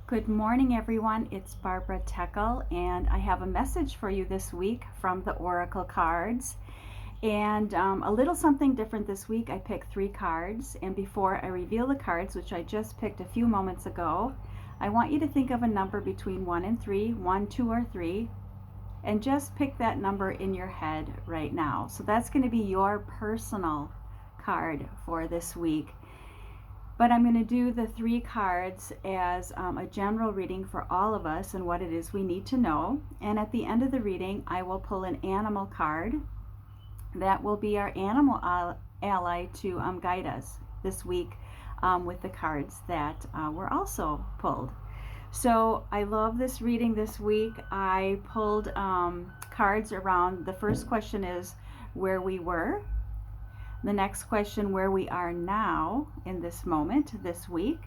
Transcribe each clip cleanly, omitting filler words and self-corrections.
Good morning, everyone. It's Barbara Teckel, and I have a message for you this week from the Oracle cards. And a little something different this week. I picked 3 cards, and before I reveal the cards, which I just picked a few moments ago, I want you to think of a number between 1 and 3, 1, 2, or 3, and just pick that number in your head right now. So that's going to be your personal card for this week. But I'm going to do the 3 cards as a general reading for all of us and what it is we need to know. And at the end of the reading, I will pull an animal card that will be our animal ally to guide us this week with the cards that were also pulled. So I love this reading this week. I pulled cards around. The first question is where we were. The next question, where we are now in this moment, this week,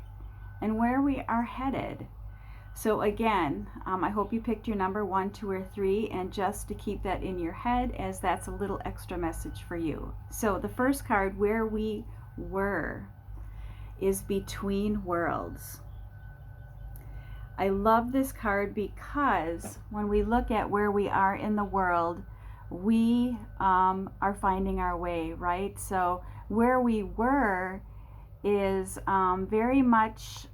and where we are headed. So again, I hope you picked your number 1, 2, or 3, and just to keep that in your head, as that's a little extra message for you. So the first card, where we were, is Between Worlds. I love this card because when we look at where we are in the world, we are finding our way, right? So where we were is very much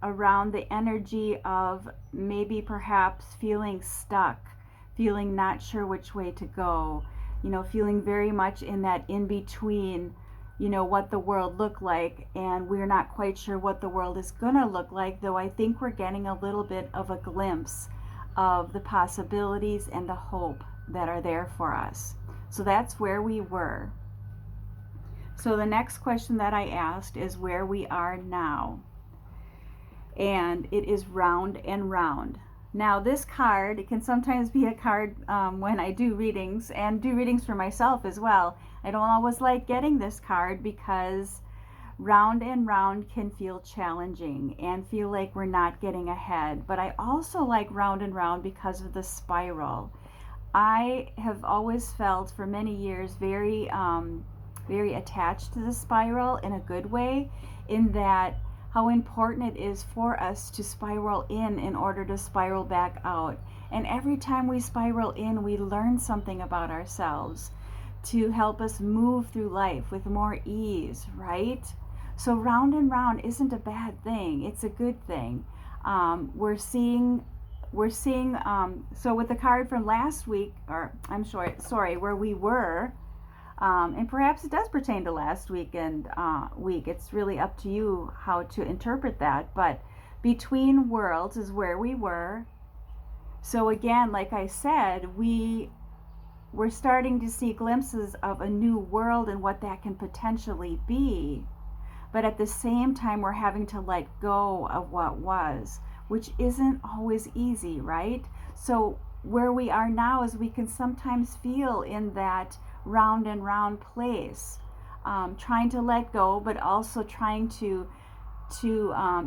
around the energy of maybe perhaps feeling stuck, feeling not sure which way to go, feeling very much in that in-between, what the world looked like, and we're not quite sure what the world is gonna look like, though I think we're getting a little bit of a glimpse of the possibilities and the hope that are there for us. So that's where we were. So the next question that I asked is where we are now. And it is round and round. Now this card, it can sometimes be a card when I do readings, and do readings for myself as well. I don't always like getting this card because round and round can feel challenging and feel like we're not getting ahead. But I also like round and round because of the spiral. I have always felt for many years very attached to the spiral in a good way, in that how important it is for us to spiral in order to spiral back out. And every time we spiral in, we learn something about ourselves to help us move through life with more ease, right? So round and round isn't a bad thing. It's a good thing. We're seeing so with the card from last week, or I'm sorry, where we were, and perhaps it does pertain to last week, it's really up to you how to interpret that, but Between Worlds is where we were. So again, like I said, we're starting to see glimpses of a new world and what that can potentially be, but at the same time we're having to let go of what was, which isn't always easy, right? So where we are now is we can sometimes feel in that round and round place, trying to let go, but also trying to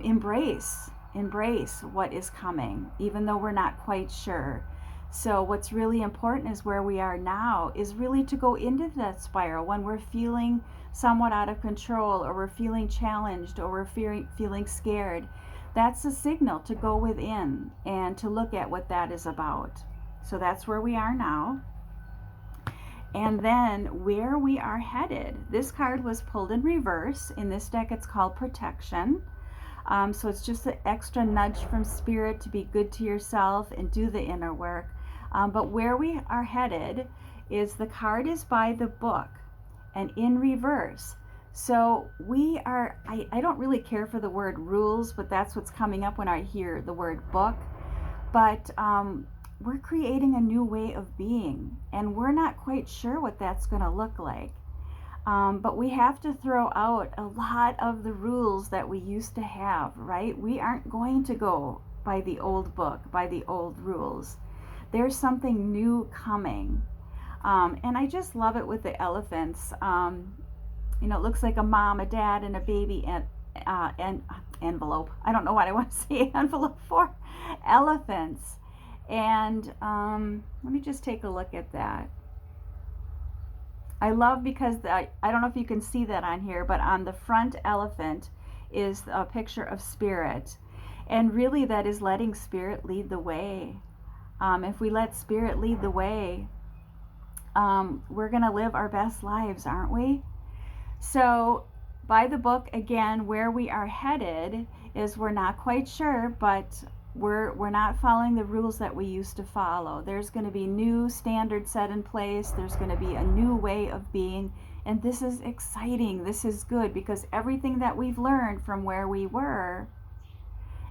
embrace what is coming, even though we're not quite sure. So what's really important is where we are now is really to go into that spiral when we're feeling somewhat out of control, or we're feeling challenged, or we're feeling scared. That's a signal to go within and to look at what that is about. So that's where we are now. And then where we are headed. This card was pulled in reverse. In this deck, it's called Protection. So it's just an extra nudge from Spirit to be good to yourself and do the inner work. But where we are headed is, the card is by the book and in reverse. So we are, I don't really care for the word rules, but that's what's coming up when I hear the word book. But we're creating a new way of being, and we're not quite sure what that's going to look like. But we have to throw out a lot of the rules that we used to have, right? We aren't going to go by the old book, by the old rules. There's something new coming. And I just love it with the elephants. It looks like a mom, a dad, and a baby, and envelope. I don't know what I want to say envelope for. Elephants. And let me just take a look at that. I love because I don't know if you can see that on here, but on the front elephant is a picture of Spirit. And really, that is letting Spirit lead the way. If we let Spirit lead the way, we're going to live our best lives, aren't we? So, by the book, again, where we are headed is we're not quite sure, but we're not following the rules that we used to follow. There's going to be new standards set in place. There's going to be a new way of being. And this is exciting. This is good because everything that we've learned from where we were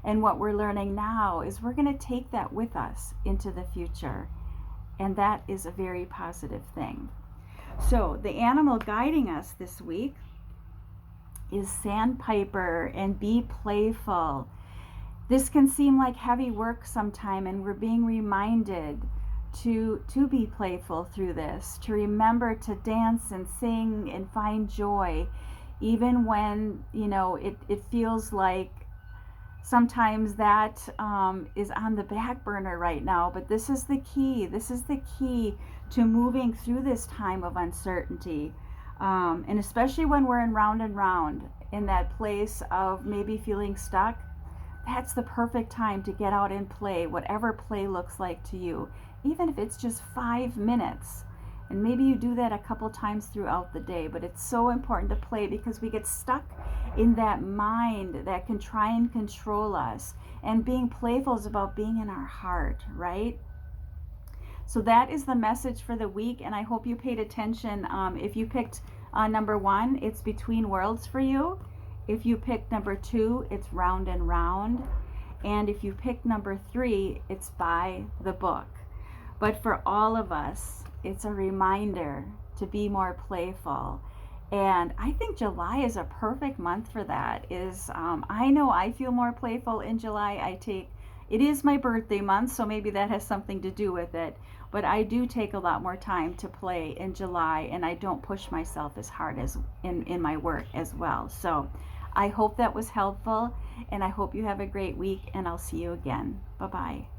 and what we're learning now is we're going to take that with us into the future. And that is a very positive thing. So the animal guiding us this week is Sandpiper, and be playful. This can seem like heavy work sometime, and we're being reminded to be playful through this, to remember to dance and sing and find joy, even when, it feels like sometimes that is on the back burner right now. But this is the key. This is the key to moving through this time of uncertainty. And especially when we're in round and round, in that place of maybe feeling stuck, that's the perfect time to get out and play, whatever play looks like to you, even if it's just 5 minutes. And maybe you do that a couple times throughout the day, but it's so important to play because we get stuck in that mind that can try and control us. And being playful is about being in our heart, right? So that is the message for the week, and I hope you paid attention. If you picked number 1, it's Between Worlds for you. If you picked number 2, it's Round and Round. And if you picked number 3, it's By the Book. But for all of us, it's a reminder to be more playful. And I think July is a perfect month for that. I know I feel more playful in July. It is my birthday month, so maybe that has something to do with it. But I do take a lot more time to play in July, and I don't push myself as hard as in my work as well. So I hope that was helpful, and I hope you have a great week, and I'll see you again. Bye-bye.